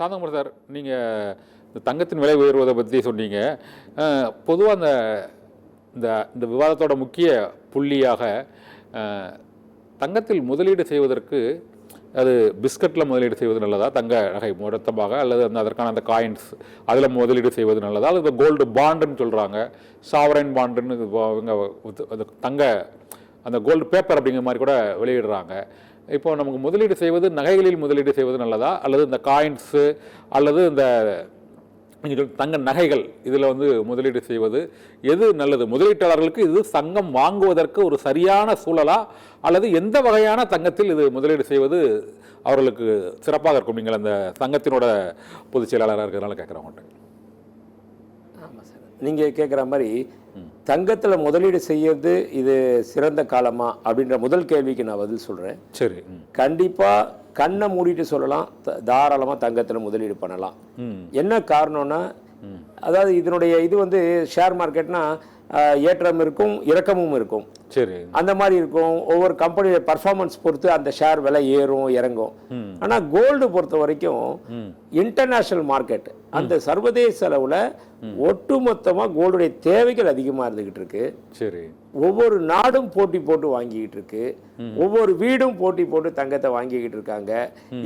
Santhakumar sir, நீங்கள் இந்த தங்கத்தின் விலை உயர்வதை பற்றி சொன்னீங்க. பொதுவாக இந்த இந்த விவாதத்தோட முக்கிய புள்ளியாக தங்கத்தில் முதலீடு செய்வதற்கு அது பிஸ்கட்டில் முதலீடு செய்வது நல்லதா, தங்க நகை மொத்தமாக, அல்லது அதற்கான அந்த காயின்ஸ் அதில் முதலீடு செய்வது நல்லதா, அல்லது கோல்டு பாண்டுன்னு சொல்கிறாங்க, சாவரைன் பாண்டுன்னு இவங்க அந்த தங்க அந்த கோல்டு பேப்பர் அப்படிங்கிற மாதிரி கூட வெளியிடுறாங்க. இப்போ நமக்கு முதலீடு செய்வது நகைகளில் முதலீடு செய்வது நல்லதா, அல்லது இந்த காயின்ஸு அல்லது இந்த தங்க நகைகள் இதில் முதலீடு செய்வது எது நல்லது? முதலீட்டாளர்களுக்கு இது தங்கம் வாங்குவதற்கு ஒரு சரியான சூழலா, அல்லது எந்த வகையான தங்கத்தில் இது முதலீடு செய்வது அவர்களுக்கு சிறப்பாக இருக்கும்? நீங்கள் அந்த தங்கத்தினோட பொதுச் செயலாளராக இருக்கிறதுனால கேட்குறவங்கள்ட்ட. ஆமாம் சார், நீங்கள் கேட்குற மாதிரி தங்கத்தில் முதலீடு செய்யறது இது சிறந்த காலமா அப்படின்ற முதல் கேள்விக்கு நான் பதில் சொல்கிறேன். சரி, கண்டிப்பாக கண்ணை மூடிட்டு சொல்லலாம், தாராளமாக தங்கத்தில் முதலீடு பண்ணலாம். என்ன காரணம்னா, அதாவது இதனுடைய இது ஷேர் மார்க்கெட்னா ஏற்றம் இருக்கும், இறக்கமும் இருக்கும். சரி, அந்த மாதிரி இருக்கும். ஒவ்வொரு கம்பெனியோட பர்ஃபார்மன்ஸ் பொறுத்து அந்த ஷேர் விலை ஏறும் இறங்கும். ஆனால் கோல்டு பொறுத்த வரைக்கும் இன்டர்நேஷனல் மார்க்கெட், அந்த சர்வதேச அளவில் ஒட்டுமொத்தமாக கோல்டுடைய தேவைகள் அதிகமாக இருந்துகிட்டு இருக்கு. சரி, ஒவ்வொரு நாடும் போட்டி போட்டு வாங்கிக்கிட்டு இருக்கு, ஒவ்வொரு வீடும் போட்டி போட்டு தங்கத்தை வாங்கிக்கிட்டு இருக்காங்க.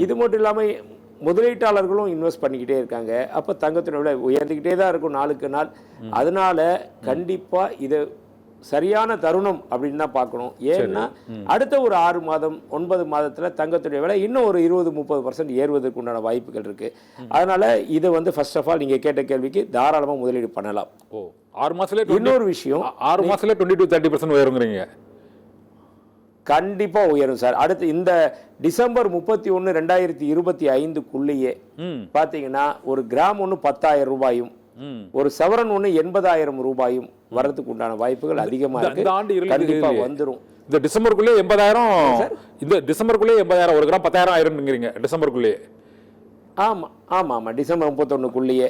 இது மட்டும் இல்லாமல் முதலீட்டாளர்களும் இன்வெஸ்ட் பண்ணிக்கிட்டே இருக்காங்க. அப்போ தங்கத்தின விலை உயர்ந்துக்கிட்டே தான் இருக்கும் நாளுக்கு நாள். அதனால கண்டிப்பாக இது சரியான தருணம் அப்படின்னு தான் பார்க்கணும். ஏன்னா அடுத்த ஒரு 6 மாதம் 9 மாதத்தில் தங்கத்துடைய விலை இன்னும் ஒரு 20-30% ஏறுவதற்கு உண்டான வாய்ப்புகள் இருக்கு. அதனால இது ஃபர்ஸ்ட் ஆஃப் ஆல் நீங்க கேட்ட கேள்விக்கு தாராளமாக முதலீடு பண்ணலாம். 6 மாசத்துல இன்னொரு விஷயம், 6 மாசத்துல 20-30% உயருங்கிறீங்க? கண்டிப்பா உயரும் சார். அடுத்து இந்த டிசம்பர் 31, 2025க்குள்ளேயே பாத்தீங்கன்னா ஒரு கிராம் 10,000 ரூபாயும் ஒரு சவரன் 80,000 ரூபாயும் வரதுக்கு உண்டான வாய்ப்புகள் அதிகமா இருக்கு. கண்டிப்பா வந்துரும். இந்த டிசம்பருக்குள்ளே 80,000, இந்த டிசம்பருக்குள்ளே 80,000, ஒரு கிராம் 10,000 ஆயிரும்ங்கிறீங்க டிசம்பருக்குள்ளே? ஆமா ஆமா ஆமா, டிசம்பர் 31க்குள்ளேயே.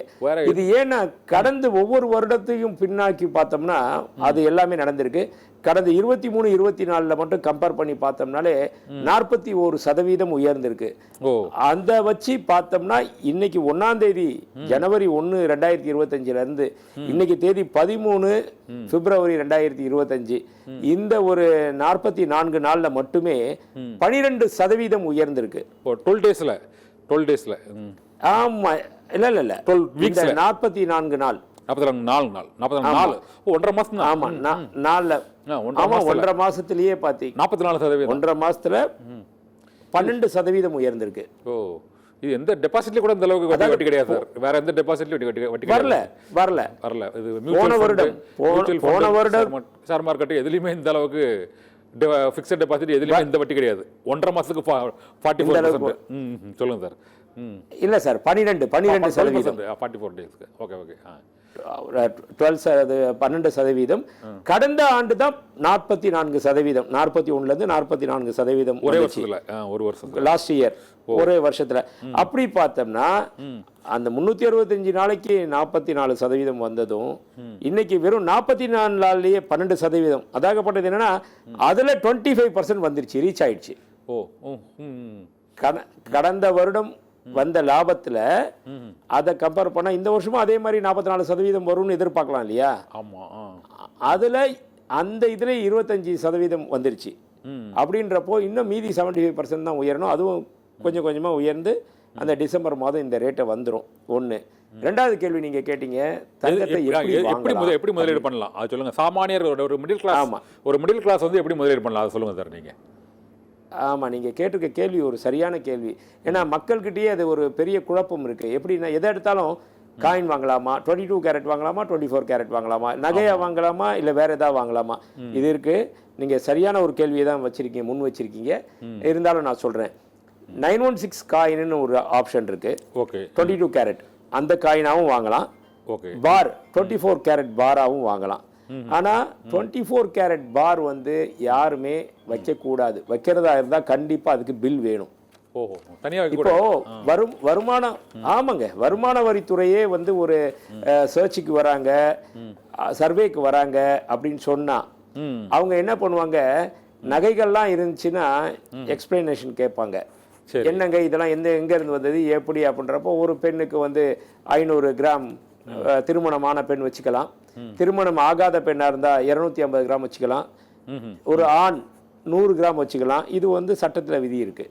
இது ஏன்னா கடந்த ஒவ்வொரு வருடத்தையும் பின்னாக்கி பார்த்தோம்னா அது எல்லாமே நடந்திருக்கு. கடந்த 23-24 மட்டும் கம்பேர் பண்ணி பார்த்தோம்னாலே 41% உயர்ந்திருக்கு. அந்த வச்சு பார்த்தோம்னா இன்னைக்கு 1ஆம் தேதி ஜனவரி 1, 2025 இருந்து இன்னைக்கு தேதி 13 பிப்ரவரி 2025, இந்த ஒரு 44 நாள்ல மட்டுமே 12% உயர்ந்திருக்கு. 12 டேஸ்ல. ஆமா, இல்ல இல்ல இல்ல, 12 வீக்ஸ்ல, 44 நாள், 44 நாள், 44 நாள், 1.5 மாசம். ஆமா, நாள்ல, ஆமா 1.5 மாசத்திலேயே பாத்தீங்க 44%. 1.5 மாசத்துல 12% உயர்ந்திருக்கு. இது எந்த டெபாசிட்ல கூட இந்த அளவுக்கு வட்டி கிடையாது சார். வேற எந்த டெபாசிட்லயும் வட்டி வரல. இது போன வருடம் ஷேர் மார்க்கெட் எதுலயுமே இந்த அளவுக்கு ஃபிக்ஸட் டெபாசிட் எதுலயுமே இந்த வட்டி கிடையாது. 1.5 மாசத்துக்கு 44%. சொல்லுங்க சார். இல்ல சார், 12% 44 டேஸ்க்கு. ஓகே 12%. கடந்த ஆண்டு தான் 44%, 41ல இருந்து 44% ஒரே வருஷத்துல, ஒரு வருஷத்துல, லாஸ்ட் இயர் ஒரே வருஷத்துல. அப்படி பார்த்தோம்னா அந்த 365 நாளைக்கு 44% வந்ததும் இன்னைக்கு வெறும் 44 நாள்லயே 12%. அதாகப்பட்டது என்னன்னா அதுல 25% வந்துருச்சு, ரீச் ஆயிடுச்சு. கடந்த வருடம் வந்த லாபத்துல அதை கம்பேர் பண்ணா இந்த வருஷமும் அதே மாதிரி 44% வரும்னு எதிர்பார்க்கலாம் இல்லையா? அதுல அந்த இதுல 25% வந்துருச்சு. அப்படின்றப்போ இன்னும் மீதி 75% தான் உயரணும். அதுவும் கொஞ்சம் கொஞ்சமா உயர்ந்து அந்த டிசம்பர் மாதம் இந்த ரேட்டை வந்துடும். ஒண்ணு. ரெண்டாவது கேள்வி நீங்க கேட்டீங்க, தங்கத்தை எப்படி முதலீடு பண்ணலாம் அது சொல்லுங்க. சாமானியர், ஒரு மிடில் கிளாஸ் எப்படி முதலீடு பண்ணலாம் அது சொல்லுங்க சார் நீங்க. ஆமாம், நீங்கள் கேட்டிருக்க கேள்வி ஒரு சரியான கேள்வி. ஏன்னா மக்கள்கிட்டயே அது ஒரு பெரிய குழப்பம் இருக்குது. எப்படின்னா எதை எடுத்தாலும் காயின் வாங்கலாமா, 22 கேரட் வாங்கலாமா, 24 கேரட் வாங்கலாமா, நகையாக வாங்கலாமா, இல்லை வேற ஏதாவது வாங்கலாமா, இது இருக்குது. நீங்கள் சரியான ஒரு கேள்வியை தான் முன் வச்சிருக்கீங்க. இருந்தாலும் நான் சொல்கிறேன், 916 காயின்னு ஒரு ஆப்ஷன் இருக்குது. 22 கேரட் அந்த காயினாகவும் வாங்கலாம். பார் 24 கேரட் பாராகவும் வாங்கலாம். ஆனா 24 கேரட் பார் யாருமே வைக்க கூடாது. வைக்கிறதா இருந்தா கண்டிப்பா அதுக்கு பில் வேணும். இப்போ வருமானம், ஆமாங்க, வருமான வரித்துறையே ஒரு சர்ச்சுக்கு வராங்க, சர்வேக்கு வராங்க அப்படின்னு சொன்னா அவங்க என்ன பண்ணுவாங்க, நகைகள்லாம் இருந்துச்சுன்னா எக்ஸ்பிளனேஷன் கேட்பாங்க. சரி. என்னங்க இதெல்லாம் எங்க இருந்து வந்தது எப்படி அப்படின்றப்போ ஒரு பெண்ணுக்கு வந்து 500 கிராம் திருமணமான பெண் வச்சுக்கலாம். திருமணம் ஆகாத பெண்ணா இருந்தா 250 கிராம் வச்சுக்கலாம். ஒரு ஆண் 100 கிராம் வச்சுக்கலாம். இது வந்து சட்டத்துல விதி இருக்கு.